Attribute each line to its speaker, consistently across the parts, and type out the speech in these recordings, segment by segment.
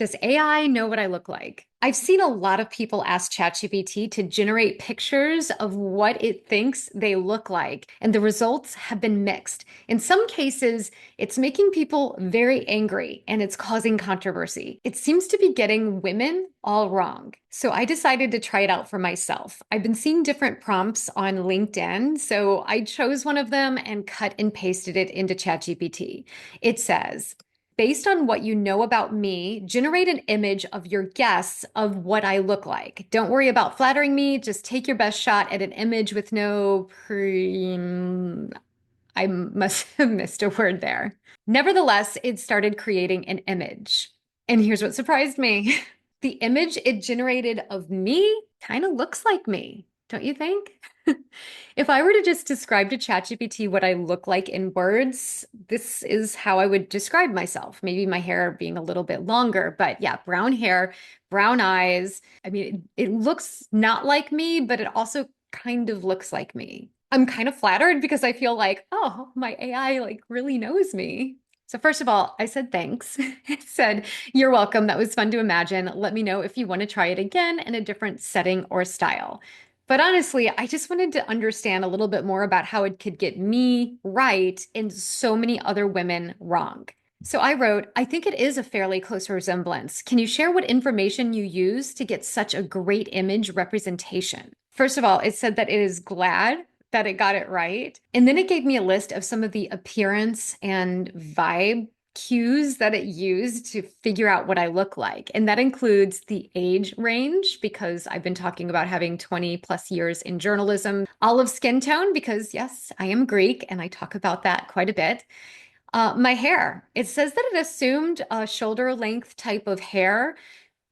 Speaker 1: Does AI know what I look like? I've seen a lot of people ask ChatGPT to generate pictures of what it thinks they look like, and the results have been mixed. In some cases, it's making people very angry and it's causing controversy. It seems to be getting women all wrong. So I decided to try it out for myself. I've been seeing different prompts on LinkedIn, so I chose one of them and cut and pasted it into ChatGPT. It says, based on what you know about me, generate an image of your guess of what I look like. Don't worry about flattering me. Just take your best shot at an image with no I must have missed a word there. Nevertheless, it started creating an image. And here's what surprised me. The image it generated of me kind of looks like me, don't you think? If I were to just describe to ChatGPT what I look like in words, this is how I would describe myself. Maybe my hair being a little bit longer, but yeah, brown hair, brown eyes. I mean, it looks not like me, but it also kind of looks like me. I'm kind of flattered because I feel like, oh, my AI like really knows me. So first of all, I said thanks. It said, you're welcome. That was fun to imagine. Let me know if you want to try it again in a different setting or style. But honestly, I just wanted to understand a little bit more about how it could get me right and so many other women wrong. So I wrote, I think it is a fairly close resemblance. Can you share what information you use to get such a great image representation? First of all, it said that it is glad that it got it right. And then it gave me a list of some of the appearance and vibe cues that it used to figure out what I look like. And that includes the age range, because I've been talking about having 20 plus years in journalism, olive skin tone, because yes, I am Greek and I talk about that quite a bit. My hair, it says that it assumed a shoulder length type of hair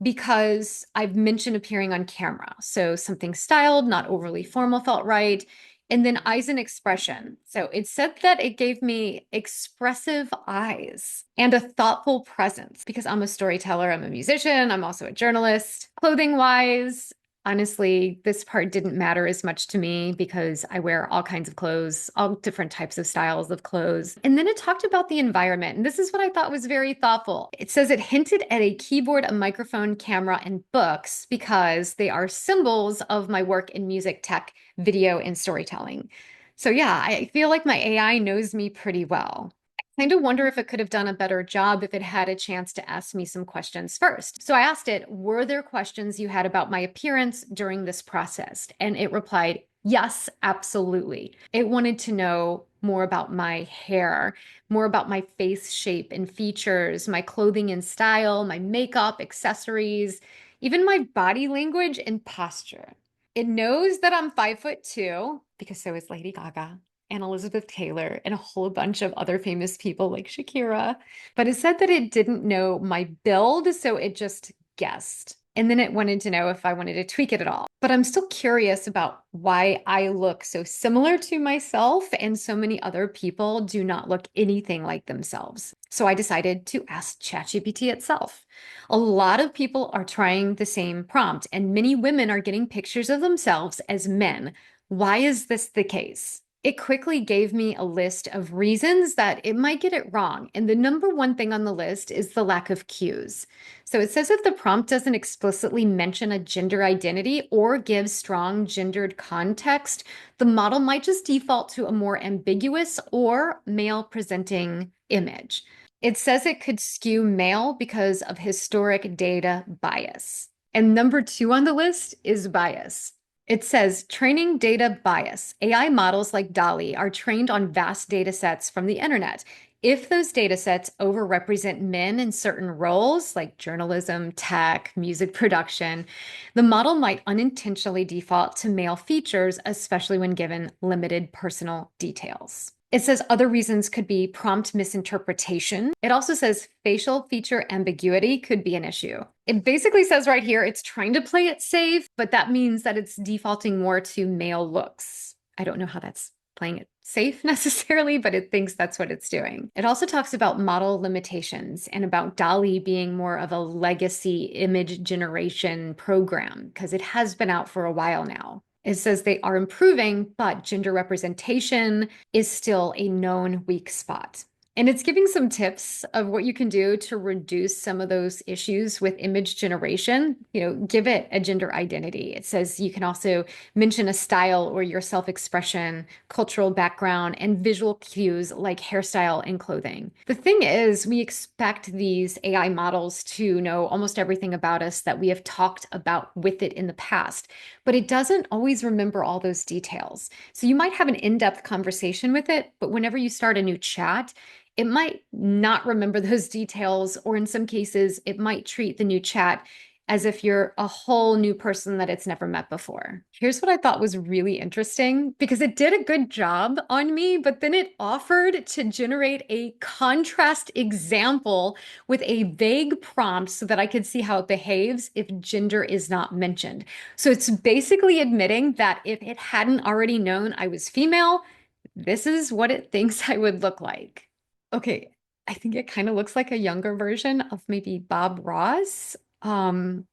Speaker 1: because I've mentioned appearing on camera. So something styled, not overly formal felt right. And then eyes and expression. So it said that it gave me expressive eyes and a thoughtful presence because I'm a storyteller, I'm a musician, I'm also a journalist. Clothing wise, honestly, this part didn't matter as much to me because I wear all kinds of clothes, all different types of styles of clothes. And then it talked about the environment. And this is what I thought was very thoughtful. It says it hinted at a keyboard, a microphone, camera, and books because they are symbols of my work in music, tech, video, and storytelling. So yeah, I feel like my AI knows me pretty well. I kind of wonder if it could have done a better job if it had a chance to ask me some questions first. So I asked it, were there questions you had about my appearance during this process? And it replied, yes, absolutely. It wanted to know more about my hair, more about my face shape and features, my clothing and style, my makeup, accessories, even my body language and posture. It knows that I'm 5'2" because so is Lady Gaga and Elizabeth Taylor and a whole bunch of other famous people like Shakira. But it said that it didn't know my build, so it just guessed. And then it wanted to know if I wanted to tweak it at all. But I'm still curious about why I look so similar to myself and so many other people do not look anything like themselves. So I decided to ask ChatGPT itself. A lot of people are trying the same prompt, and many women are getting pictures of themselves as men. Why is this the case? It quickly gave me a list of reasons that it might get it wrong. And the number one thing on the list is the lack of cues. So it says if the prompt doesn't explicitly mention a gender identity or give strong gendered context, the model might just default to a more ambiguous or male presenting image. It says it could skew male because of historic data bias. And number two on the list is bias. It says training data bias. AI models like DALL-E are trained on vast data sets from the internet. If those data sets overrepresent men in certain roles, like journalism, tech, music production, the model might unintentionally default to male features, especially when given limited personal details. It says other reasons could be prompt misinterpretation. It also says facial feature ambiguity could be an issue. It basically says right here it's trying to play it safe, but that means that it's defaulting more to male looks. I don't know how that's playing it safe necessarily, but it thinks that's what it's doing. It also talks about model limitations and about DALL-E being more of a legacy image generation program because it has been out for a while now. It says they are improving, but gender representation is still a known weak spot. And it's giving some tips of what you can do to reduce some of those issues with image generation. Give it a gender identity. It says you can also mention a style or your self-expression, cultural background, and visual cues like hairstyle and clothing. The thing is, we expect these AI models to know almost everything about us that we have talked about with it in the past, but it doesn't always remember all those details. So you might have an in-depth conversation with it, but whenever you start a new chat, it might not remember those details, or in some cases, it might treat the new chat as if you're a whole new person that it's never met before. Here's what I thought was really interesting because it did a good job on me, but then it offered to generate a contrast example with a vague prompt so that I could see how it behaves if gender is not mentioned. So it's basically admitting that if it hadn't already known I was female, this is what it thinks I would look like. Okay, I think it kind of looks like a younger version of maybe Bob Ross. Um,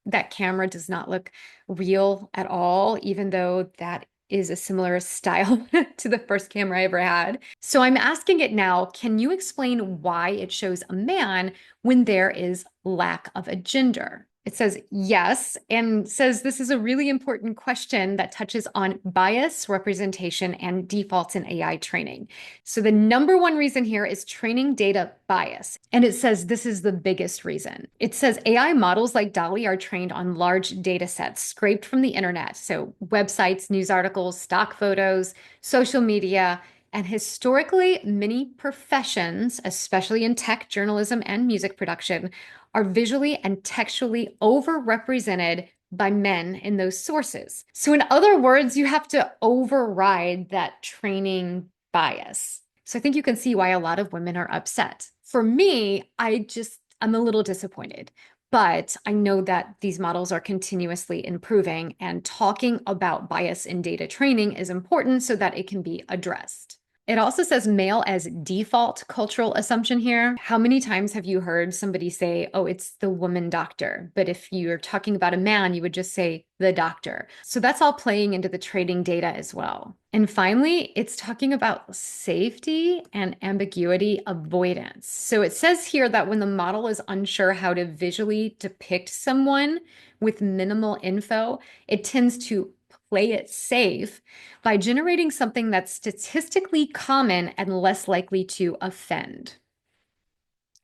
Speaker 1: that camera does not look real at all, even though that is a similar style to the first camera I ever had. So I'm asking it now, can you explain why it shows a man when there is lack of a gender? It says yes, and says this is a really important question that touches on bias, representation, and defaults in AI training. So the number one reason here is training data bias. And it says this is the biggest reason. It says AI models like DALL-E are trained on large data sets scraped from the internet. So websites, news articles, stock photos, social media, and historically, many professions, especially in tech, journalism, and music production, are visually and textually overrepresented by men in those sources. So, in other words, you have to override that training bias. So, I think you can see why a lot of women are upset. For me, I'm a little disappointed. But I know that these models are continuously improving, and talking about bias in data training is important so that it can be addressed. It also says male as default cultural assumption here. How many times have you heard somebody say, oh, it's the woman doctor? But if you're talking about a man, you would just say the doctor. So that's all playing into the trading data as well. And finally, it's talking about safety and ambiguity avoidance. So it says here that when the model is unsure how to visually depict someone with minimal info, it tends to play it safe by generating something that's statistically common and less likely to offend.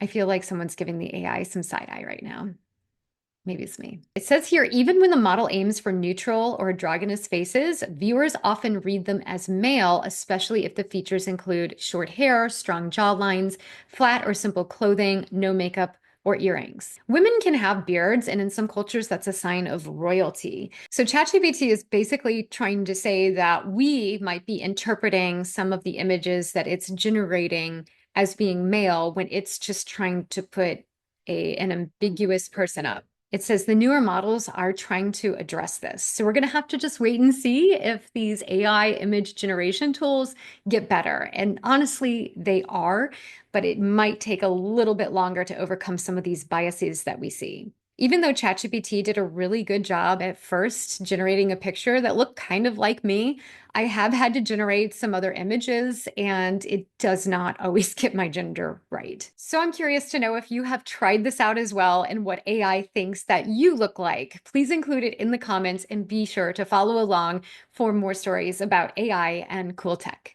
Speaker 1: I feel like someone's giving the AI some side eye right now. Maybe it's me. It says here, even when the model aims for neutral or androgynous faces, viewers often read them as male, especially if the features include short hair, strong jawlines, flat or simple clothing, no makeup, or earrings. Women can have beards, and in some cultures, that's a sign of royalty. So ChatGPT is basically trying to say that we might be interpreting some of the images that it's generating as being male when it's just trying to put an ambiguous person up. It says the newer models are trying to address this. So we're going to have to just wait and see if these AI image generation tools get better. And honestly, they are, but it might take a little bit longer to overcome some of these biases that we see. Even though ChatGPT did a really good job at first generating a picture that looked kind of like me, I have had to generate some other images, and it does not always get my gender right. So I'm curious to know if you have tried this out as well and what AI thinks that you look like. Please include it in the comments and be sure to follow along for more stories about AI and cool tech.